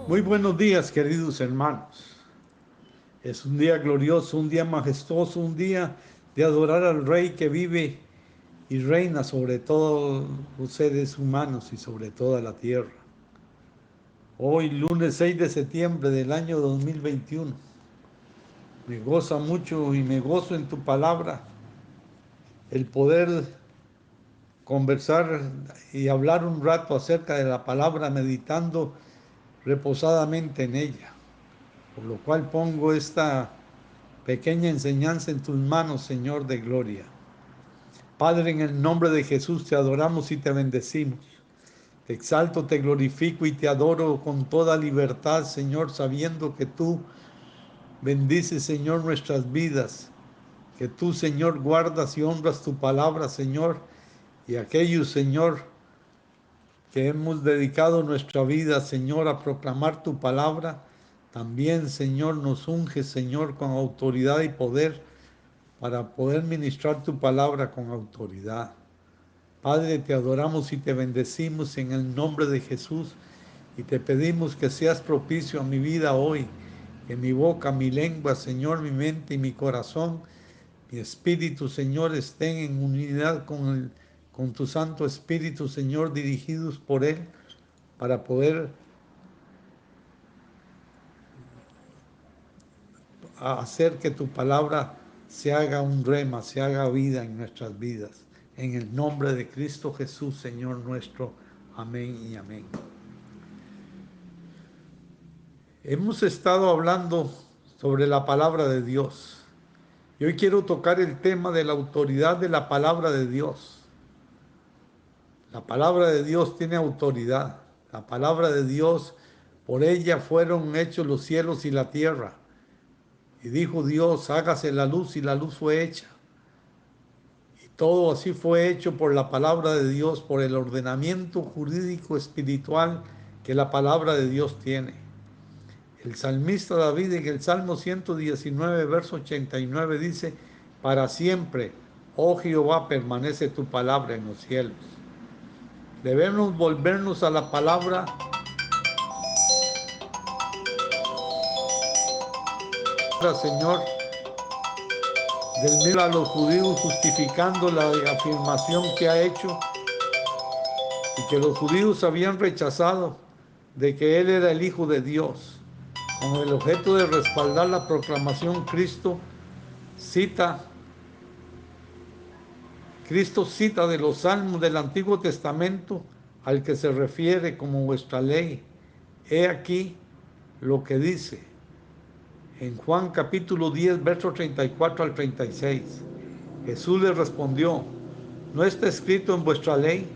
Muy buenos días, queridos hermanos. Es un día glorioso, un día majestuoso, un día de adorar al Rey que vive y reina sobre todos los seres humanos y sobre toda la tierra. Hoy, lunes 6 de septiembre del año 2021, me goza mucho y me gozo en tu palabra el poder conversar y hablar un rato acerca de la palabra, meditando reposadamente en ella. Por lo cual pongo esta pequeña enseñanza en tus manos, Señor de gloria. Padre, en el nombre de Jesús te adoramos y te bendecimos. Te exalto, te glorifico y te adoro con toda libertad, Señor, sabiendo que tú bendices, Señor, nuestras vidas, que tú, Señor, guardas y honras tu palabra, Señor, y aquellos, Señor, que hemos dedicado nuestra vida, Señor, a proclamar tu palabra, también, Señor, nos unge, Señor, con autoridad y poder para poder ministrar tu palabra con autoridad. Padre, te adoramos y te bendecimos en el nombre de Jesús y te pedimos que seas propicio a mi vida hoy, que mi boca, mi lengua, Señor, mi mente y mi corazón, mi espíritu, Señor, estén en unidad con tu Santo Espíritu, Señor, dirigidos por Él, para poder hacer que tu palabra se haga un rema, se haga vida en nuestras vidas. En el nombre de Cristo Jesús, Señor nuestro. Amén y amén. Hemos estado hablando sobre la palabra de Dios. Y hoy quiero tocar el tema de la autoridad de la palabra de Dios. La palabra de Dios tiene autoridad. La palabra de Dios, por ella fueron hechos los cielos y la tierra. Y dijo Dios, hágase la luz, y la luz fue hecha. Todo así fue hecho por la palabra de Dios, por el ordenamiento jurídico espiritual que la palabra de Dios tiene. El salmista David en el Salmo 119, verso 89 dice, para siempre, oh Jehová, permanece tu palabra en los cielos. Debemos volvernos a la palabra, Señor, del medio a los judíos, justificando la afirmación que ha hecho y que los judíos habían rechazado de que Él era el Hijo de Dios. Con el objeto de respaldar la proclamación, Cristo cita de los salmos del Antiguo Testamento al que se refiere como vuestra ley. He aquí lo que dice en Juan capítulo 10, versos 34 al 36. Jesús le respondió, ¿no está escrito en vuestra ley?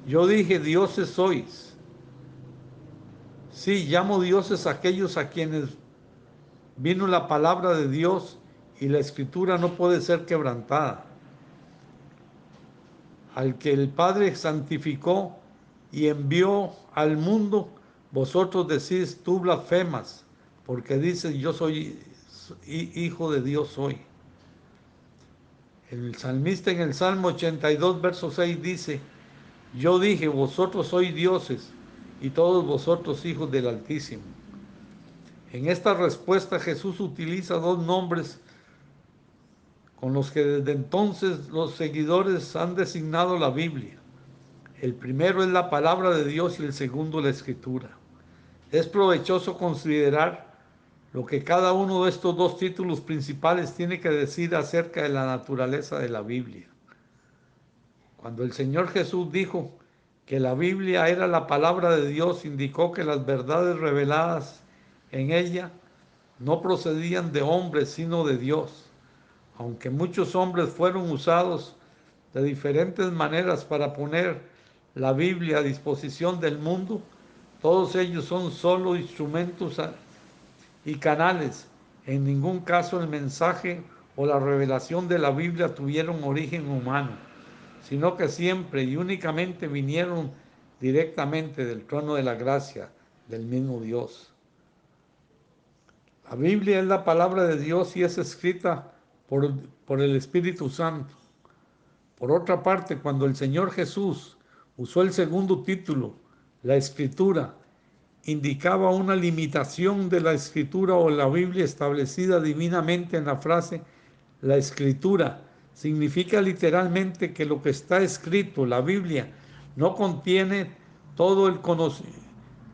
Yo dije, dioses sois. Sí, llamo dioses a aquellos a quienes vino la palabra de Dios y la escritura no puede ser quebrantada. Al que el Padre santificó y envió al mundo, vosotros decís, tú blasfemas, porque dices, yo soy hijo de Dios soy. El salmista en el Salmo 82, verso 6 dice, yo dije, vosotros sois dioses y todos vosotros hijos del Altísimo. En esta respuesta Jesús utiliza dos nombres con los que desde entonces los seguidores han designado la Biblia. El primero es la palabra de Dios y el segundo la escritura. Es provechoso considerar lo que cada uno de estos dos títulos principales tiene que decir acerca de la naturaleza de la Biblia. Cuando el Señor Jesús dijo que la Biblia era la palabra de Dios, indicó que las verdades reveladas en ella no procedían de hombres, sino de Dios. Aunque muchos hombres fueron usados de diferentes maneras para poner la Biblia a disposición del mundo, todos ellos son solo instrumentos y canales. En ningún caso el mensaje o la revelación de la Biblia tuvieron origen humano, sino que siempre y únicamente vinieron directamente del trono de la gracia del mismo Dios. La Biblia es la palabra de Dios y es escrita por el Espíritu Santo. Por otra parte, cuando el Señor Jesús usó el segundo título, la Escritura, indicaba una limitación de la escritura o la Biblia establecida divinamente en la frase la escritura. Significa literalmente que lo que está escrito, la Biblia, no contiene todo el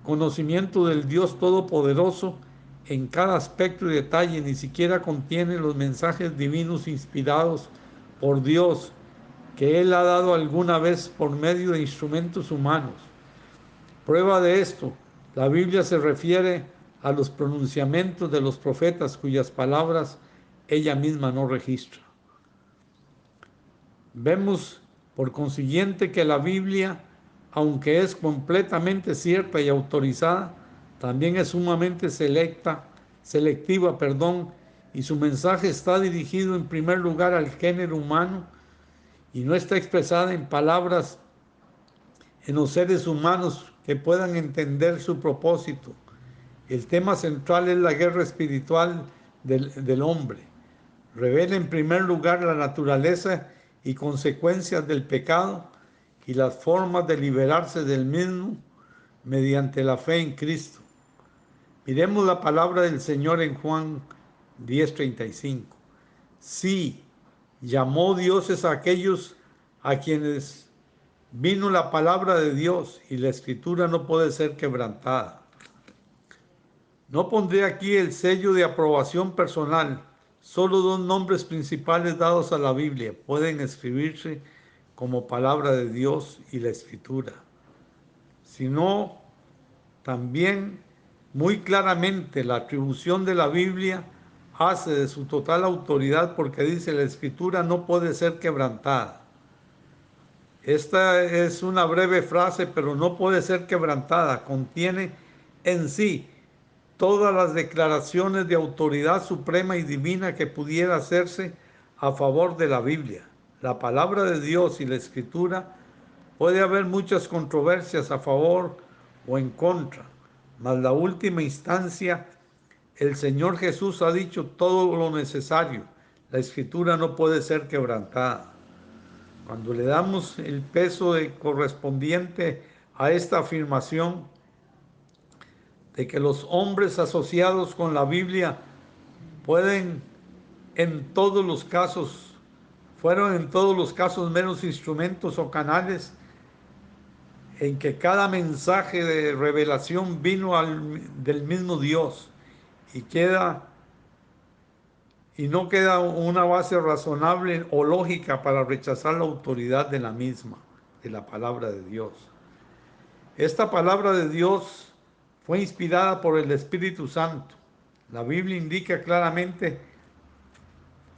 conocimiento del Dios Todopoderoso en cada aspecto y detalle, ni siquiera contiene los mensajes divinos inspirados por Dios que Él ha dado alguna vez por medio de instrumentos humanos. Prueba de esto, la Biblia se refiere a los pronunciamientos de los profetas cuyas palabras ella misma no registra. Vemos por consiguiente que la Biblia, aunque es completamente cierta y autorizada, también es sumamente selectiva, y su mensaje está dirigido en primer lugar al género humano y no está expresada en palabras en los seres humanos que puedan entender su propósito. El tema central es la guerra espiritual del hombre. Revela en primer lugar la naturaleza y consecuencias del pecado y las formas de liberarse del mismo mediante la fe en Cristo. Miremos la palabra del Señor en Juan 10:35. Sí, llamó dioses a aquellos a quienes vino la palabra de Dios, y la escritura no puede ser quebrantada. No pondré aquí el sello de aprobación personal. Solo dos nombres principales dados a la Biblia pueden escribirse como palabra de Dios y la escritura. Sino también muy claramente la atribución de la Biblia hace de su total autoridad, porque dice la escritura no puede ser quebrantada. Esta es una breve frase, pero no puede ser quebrantada. Contiene en sí todas las declaraciones de autoridad suprema y divina que pudiera hacerse a favor de la Biblia. La palabra de Dios y la escritura, puede haber muchas controversias a favor o en contra, mas la última instancia, el Señor Jesús ha dicho todo lo necesario. La escritura no puede ser quebrantada. Cuando le damos el peso correspondiente a esta afirmación de que los hombres asociados con la Biblia fueron en todos los casos meros instrumentos o canales en que cada mensaje de revelación vino del mismo Dios, y no queda una base razonable o lógica para rechazar la autoridad de la misma, de la palabra de Dios. Esta palabra de Dios fue inspirada por el Espíritu Santo. La Biblia indica claramente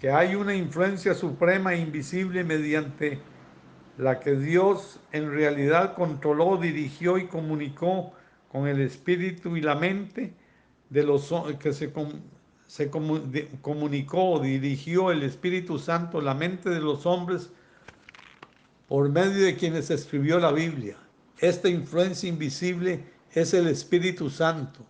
que hay una influencia suprema e invisible mediante la que Dios en realidad controló, dirigió y comunicó con el espíritu y la mente de los que comunicó, dirigió el Espíritu Santo la mente de los hombres por medio de quienes escribió la Biblia. Esta influencia invisible es el Espíritu Santo,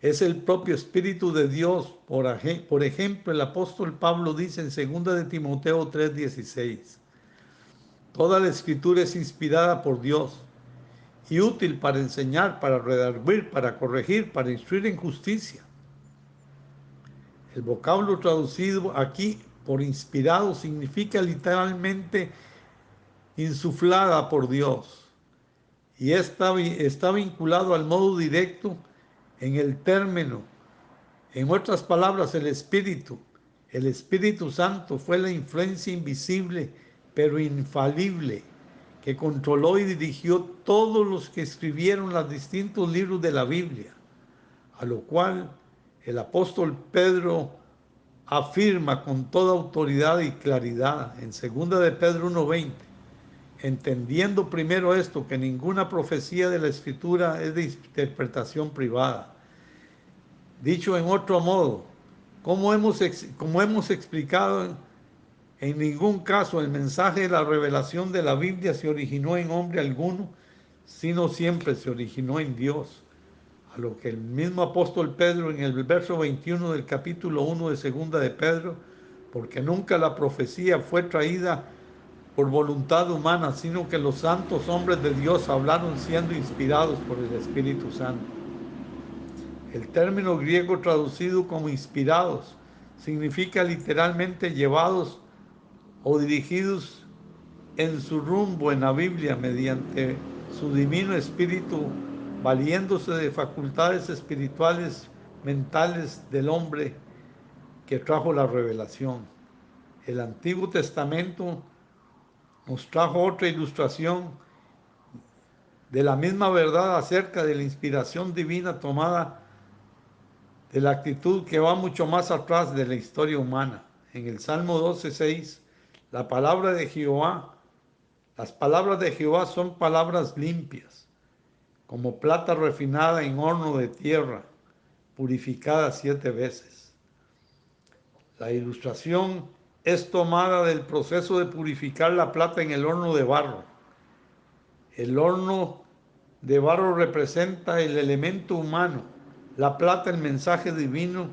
es el propio Espíritu de Dios. Por ejemplo, el apóstol Pablo dice en 2 de Timoteo 3:16, toda la escritura es inspirada por Dios y útil para enseñar, para redarguir, para corregir, para instruir en justicia. El vocablo traducido aquí por inspirado significa literalmente insuflada por Dios, y está vinculado al modo directo en el término. En otras palabras, el Espíritu Santo fue la influencia invisible pero infalible que controló y dirigió todos los que escribieron los distintos libros de la Biblia, a lo cual el apóstol Pedro afirma con toda autoridad y claridad en 2 de Pedro 1:20, entendiendo primero esto, que ninguna profecía de la Escritura es de interpretación privada. Dicho en otro modo, como hemos explicado, en ningún caso el mensaje de la revelación de la Biblia se originó en hombre alguno, sino siempre se originó en Dios. A lo que el mismo apóstol Pedro en el verso 21 del capítulo 1 de 2 de Pedro, porque nunca la profecía fue traída por voluntad humana, sino que los santos hombres de Dios hablaron siendo inspirados por el Espíritu Santo. El término griego traducido como inspirados significa literalmente llevados o dirigidos en su rumbo en la Biblia mediante su divino espíritu, valiéndose de facultades espirituales, mentales del hombre que trajo la revelación. El Antiguo Testamento nos trajo otra ilustración de la misma verdad acerca de la inspiración divina tomada de la actitud que va mucho más atrás de la historia humana. En el Salmo 12:6, la palabra de Jehová, las palabras de Jehová son palabras limpias, como plata refinada en horno de tierra, purificada 7 veces. La ilustración es tomada del proceso de purificar la plata en el horno de barro. El horno de barro representa el elemento humano, la plata el mensaje divino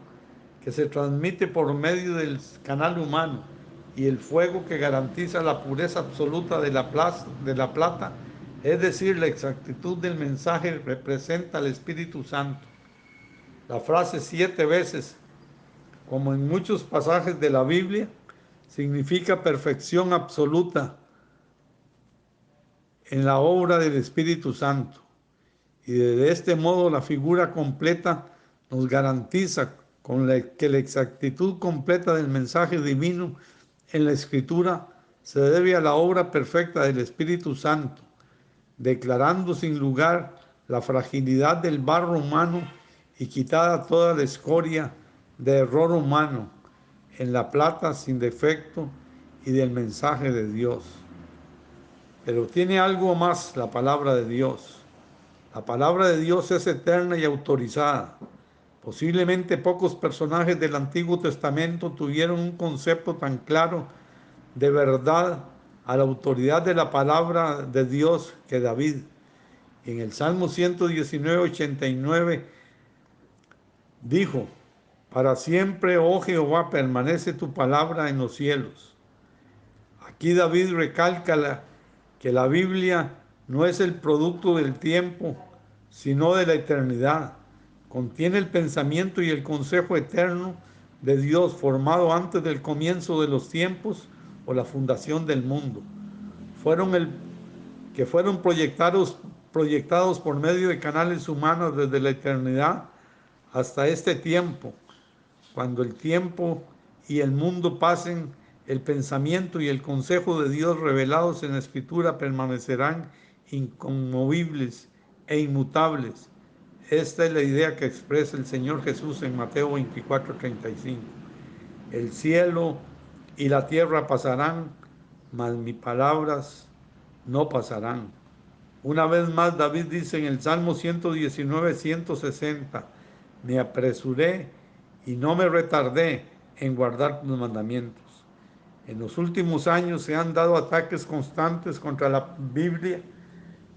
que se transmite por medio del canal humano, y el fuego que garantiza la pureza absoluta de la plata, es decir, la exactitud del mensaje, representa al Espíritu Santo. La frase 7 veces, como en muchos pasajes de la Biblia, significa perfección absoluta en la obra del Espíritu Santo. Y de este modo la figura completa nos garantiza que la exactitud completa del mensaje divino en la Escritura se debe a la obra perfecta del Espíritu Santo, declarando sin lugar la fragilidad del barro humano y quitada toda la escoria de error humano en la plata sin defecto y del mensaje de Dios. Pero tiene algo más la palabra de Dios. La palabra de Dios es eterna y autorizada. Posiblemente pocos personajes del Antiguo Testamento tuvieron un concepto tan claro de verdad a la autoridad de la palabra de Dios que David. En el Salmo 119:89 dijo: para siempre, oh Jehová, permanece tu palabra en los cielos. Aquí David recalca que la Biblia no es el producto del tiempo, sino de la eternidad. Contiene el pensamiento y el consejo eterno de Dios formado antes del comienzo de los tiempos o la fundación del mundo. Fueron proyectados por medio de canales humanos desde la eternidad hasta este tiempo. Cuando el tiempo y el mundo pasen, el pensamiento y el consejo de Dios revelados en la Escritura permanecerán inconmovibles e inmutables. Esta es la idea que expresa el Señor Jesús en Mateo 24:35. El cielo y la tierra pasarán, mas mis palabras no pasarán. Una vez más, David dice en el Salmo 119:160, me apresuré y no me retardé en guardar tus mandamientos. En los últimos años se han dado ataques constantes contra la Biblia,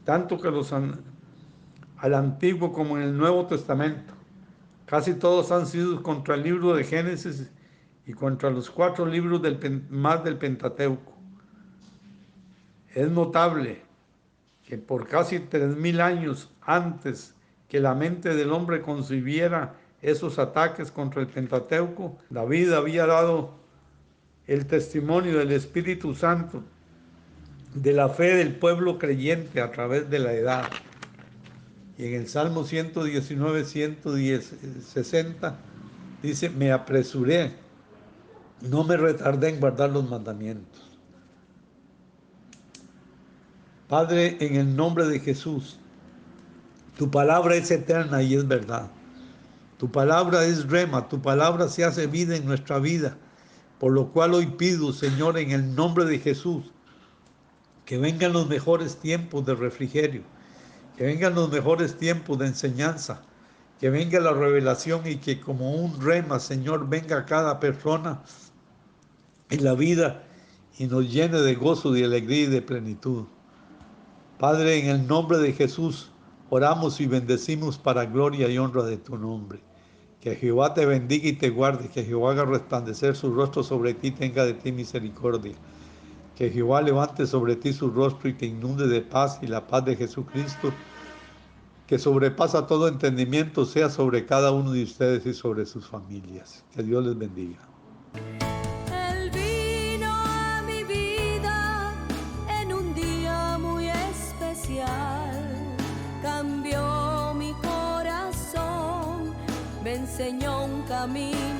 tanto que al Antiguo como en el Nuevo Testamento. Casi todos han sido contra el libro de Génesis y contra los 4 libros más del Pentateuco. Es notable que por casi 3000 años antes que la mente del hombre concibiera esos ataques contra el Pentateuco, David había dado el testimonio del Espíritu Santo, de la fe del pueblo creyente a través de la edad. Y en el Salmo 119:160 dice, me apresuré, no me retardé en guardar los mandamientos. Padre, en el nombre de Jesús, tu palabra es eterna y es verdad. Tu palabra es rema, tu palabra se hace vida en nuestra vida. Por lo cual hoy pido, Señor, en el nombre de Jesús, que vengan los mejores tiempos de refrigerio, que vengan los mejores tiempos de enseñanza, que venga la revelación y que como un rema, Señor, venga a cada persona en la vida y nos llene de gozo, de alegría y de plenitud. Padre, en el nombre de Jesús, oramos y bendecimos para gloria y honra de tu nombre. Que Jehová te bendiga y te guarde, que Jehová haga resplandecer su rostro sobre ti, tenga de ti misericordia. Que Jehová levante sobre ti su rostro y te inunde de paz, y la paz de Jesucristo, que sobrepasa todo entendimiento, sea sobre cada uno de ustedes y sobre sus familias. Que Dios les bendiga. Él vino a mi vida en un día muy especial, cambió mi corazón, me enseñó un camino